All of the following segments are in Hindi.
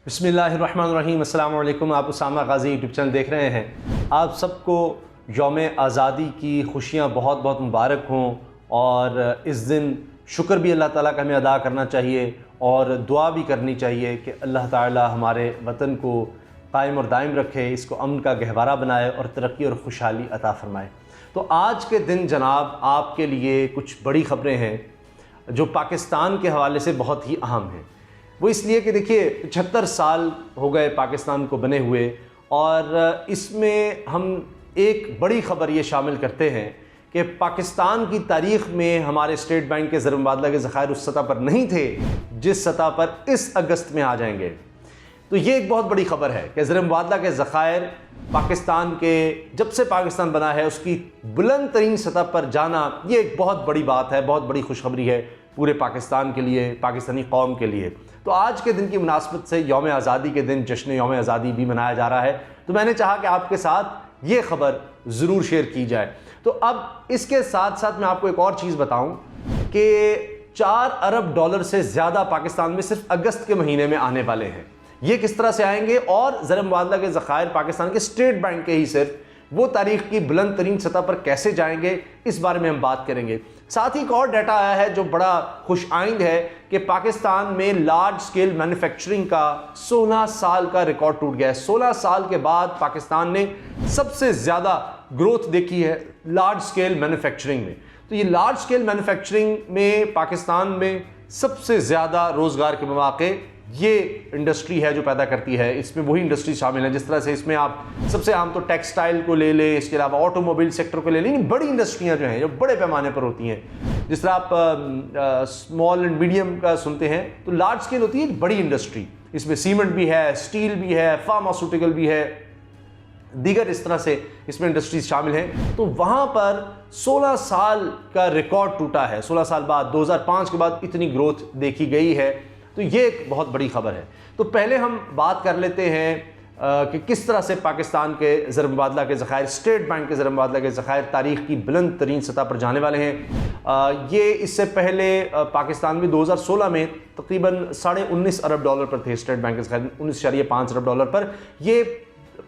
बिस्मिल्लाहिर्रहमानिर्रहीम। अस्सलाम वालेकुम। आप उसामा गाज़ी यूट्यूब चैनल देख रहे हैं। आप सबको यौम आज़ादी की खुशियाँ बहुत बहुत मुबारक हों और इस दिन शुक्र भी अल्लाह ताला का हमें अदा करना चाहिए और दुआ भी करनी चाहिए कि अल्लाह ताला हमारे वतन को कायम और दायम रखे, इसको अमन का गहवारा बनाए और तरक्की और खुशहाली अता फ़रमाए। तो आज के दिन जनाब आपके लिए कुछ बड़ी ख़बरें हैं जो पाकिस्तान के हवाले से बहुत ही अहम हैं। वो इसलिए कि देखिए 75 साल हो गए पाकिस्तान को बने हुए और इसमें हम एक बड़ी ख़बर ये शामिल करते हैं कि पाकिस्तान की तारीख़ में हमारे स्टेट बैंक के ज़र मुबादला के ज़खायर उस सतह पर नहीं थे जिस सतह पर इस अगस्त में आ जाएंगे। तो ये एक बहुत बड़ी ख़बर है कि ज़र मुबादला के ज़खायर पाकिस्तान के जब से पाकिस्तान बना है उसकी बुलंद तरीन सतह पर जाना, ये एक बहुत बड़ी बात है, बहुत बड़ी खुशखबरी है पूरे पाकिस्तान के लिए, पाकिस्तानी कौम के लिए। तो आज के दिन की मुनासबत से यौम आज़ादी के दिन जश्न यौम आज़ादी भी मनाया जा रहा है, तो मैंने चाहा कि आपके साथ ये ख़बर ज़रूर शेयर की जाए। तो अब इसके साथ साथ मैं आपको एक और चीज़ बताऊं कि 4 अरब डॉलर से ज़्यादा पाकिस्तान में सिर्फ अगस्त के महीने में आने वाले हैं। ये किस तरह से आएंगे और ज़र मुबादला के ज़खायर पाकिस्तान के स्टेट बैंक के ही सिर्फ वो तारीख़ की बुलंद तरीन सतह पर कैसे जाएंगे, इस बारे में हम बात करेंगे। साथ ही एक और डाटा आया है जो बड़ा खुश आइंद है कि पाकिस्तान में लार्ज स्केल मैन्युफैक्चरिंग का 16 साल का रिकॉर्ड टूट गया है। 16 साल के बाद पाकिस्तान ने सबसे ज़्यादा ग्रोथ देखी है लार्ज स्केल मैन्युफैक्चरिंग में। तो ये लार्ज स्केल मैन्युफैक्चरिंग में पाकिस्तान में सबसे ज़्यादा रोज़गार के मौके ये इंडस्ट्री है जो पैदा करती है। इसमें वही इंडस्ट्री शामिल है, जिस तरह से इसमें आप सबसे आम तो टेक्सटाइल को ले लें, इसके अलावा ऑटोमोबाइल सेक्टर को ले लें। बड़ी इंडस्ट्रियां जो हैं जो बड़े पैमाने पर होती हैं, जिस तरह आप स्मॉल एंड मीडियम का सुनते हैं, तो लार्ज स्केल होती है बड़ी इंडस्ट्री। इसमें सीमेंट भी है, स्टील भी है, फार्मास्यूटिकल भी है, दीगर इस तरह से इसमें इंडस्ट्रीज शामिल हैं। तो वहाँ पर 16 साल का रिकॉर्ड टूटा है। 16 साल बाद 2005 के बाद इतनी ग्रोथ देखी गई है। तो ये एक बहुत बड़ी खबर है। तो पहले हम बात कर लेते हैं कि किस तरह से पाकिस्तान के ज़र मुबादला के ज़खायर, स्टेट बैंक के ज़र मुबादला के ज़खायर तारीख़ की बुलंद तरीन सतह पर जाने वाले हैं। ये इससे पहले पाकिस्तान में 2016 में तकरीबन 19.5 अरब डॉलर पर थे स्टेट बैंक के ज़खायर, 19.5 अरब डॉलर पर। ये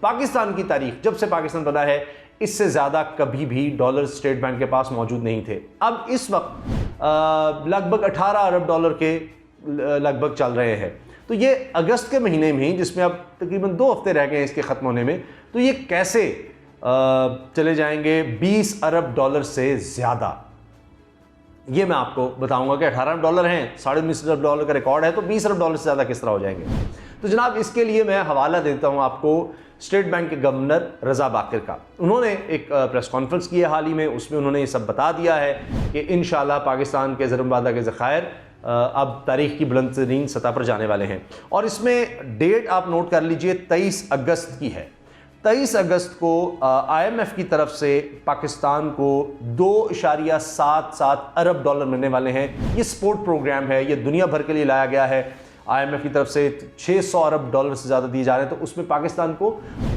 पाकिस्तान की तारीख़ जब से पाकिस्तान बना है इससे ज़्यादा कभी भी डॉलर स्टेट बैंक के पास मौजूद नहीं थे। अब इस वक्त लगभग 18 अरब डॉलर के लगभग चल रहे हैं। तो ये अगस्त के महीने में ही, जिसमें अब तकरीबन 2 हफ्ते रह गए हैं इसके ख़त्म होने में, तो ये कैसे चले जाएंगे 20 अरब डॉलर से ज़्यादा, ये मैं आपको बताऊंगा कि 18 अरब डॉलर हैं, 19.5 अरब डॉलर का रिकॉर्ड है, तो 20 अरब डॉलर से ज़्यादा किस तरह हो जाएंगे। तो जनाब इसके लिए मैं हवाला देता हूँ आपको स्टेट बैंक के गवर्नर रज़ा बाक़िर का। उन्होंने एक प्रेस कॉन्फ्रेंस की है हाल ही में, उसमें उन्होंने ये सब बता दिया है कि इंशाअल्लाह पाकिस्तान के ज़र मुबादला के ज़खायर अब तारीख़ की बुलंद तरीन सतह पर जाने वाले हैं। और इसमें डेट आप नोट कर लीजिए, 23 अगस्त की है। 23 अगस्त को IMF की तरफ से पाकिस्तान को 2.77 अरब डॉलर मिलने वाले हैं। ये सपोर्ट प्रोग्राम है, ये दुनिया भर के लिए लाया गया है। IMF की तरफ से 600 अरब डॉलर से ज़्यादा दिए जा रहे हैं, तो उसमें पाकिस्तान को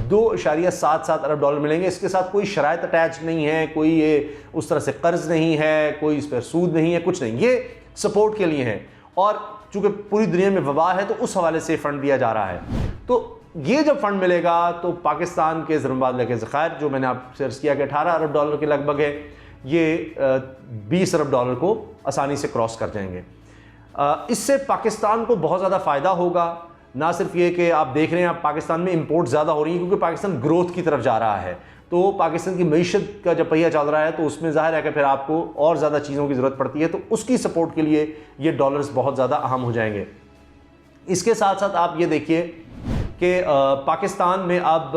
2.77 अरब डॉलर मिलेंगे। इसके साथ कोई शराइत अटैच नहीं है, कोई ये उस तरह से कर्ज नहीं है, कोई इस पर सूद नहीं है, कुछ नहीं, ये सपोर्ट के लिए हैं। और चूंकि पूरी दुनिया में वबा है तो उस हवाले से फंड दिया जा रहा है। तो ये जब फंड मिलेगा तो पाकिस्तान के ज़र मुबादला के ज़खायर, जो मैंने आपसे अर्ज़ किया कि 18 अरब डॉलर के लगभग है, ये 20 अरब डॉलर को आसानी से क्रॉस कर जाएंगे। इससे पाकिस्तान को बहुत ज़्यादा फ़ायदा होगा। ना सिर्फ ये कि आप देख रहे हैं आप पाकिस्तान में इंपोर्ट ज़्यादा हो रही है क्योंकि पाकिस्तान ग्रोथ की तरफ जा रहा है। तो पाकिस्तान की मईशत का जब पहिया चल रहा है तो उसमें ज़ाहिर है कि फिर आपको और ज़्यादा चीज़ों की ज़रूरत पड़ती है, तो उसकी सपोर्ट के लिए ये डॉलर्स बहुत ज़्यादा अहम हो जाएंगे। इसके साथ साथ आप ये देखिए कि पाकिस्तान में अब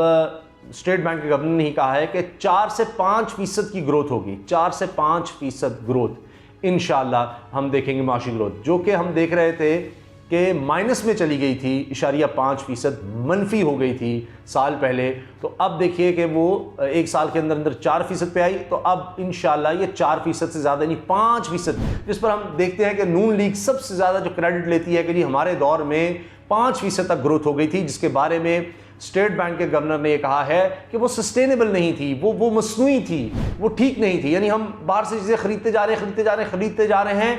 स्टेट बैंक के गवर्नर ने ही कहा है कि 4 से 5% की ग्रोथ होगी। 4 से 5% ग्रोथ इंशाअल्लाह हम देखेंगे, माशी ग्रोथ, जो कि हम देख रहे थे कि माइनस में चली गई थी, 0.5% मनफी हो गई थी साल पहले। तो अब देखिए कि वो एक साल के अंदर अंदर 4% पे आई। तो अब इंशाल्लाह ये 4% से ज़्यादा नहीं 5%, जिस पर हम देखते हैं कि नून लीग सबसे ज़्यादा जो क्रेडिट लेती है कि जी हमारे दौर में 5% तक ग्रोथ हो गई थी, जिसके बारे में स्टेट बैंक के गवर्नर ने कहा है कि वो सस्टेनेबल नहीं थी, वो मसनूई थी, वो ठीक नहीं थी। यानी हम बाहर से चीज़ें खरीदते जा रहे हैं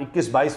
21-22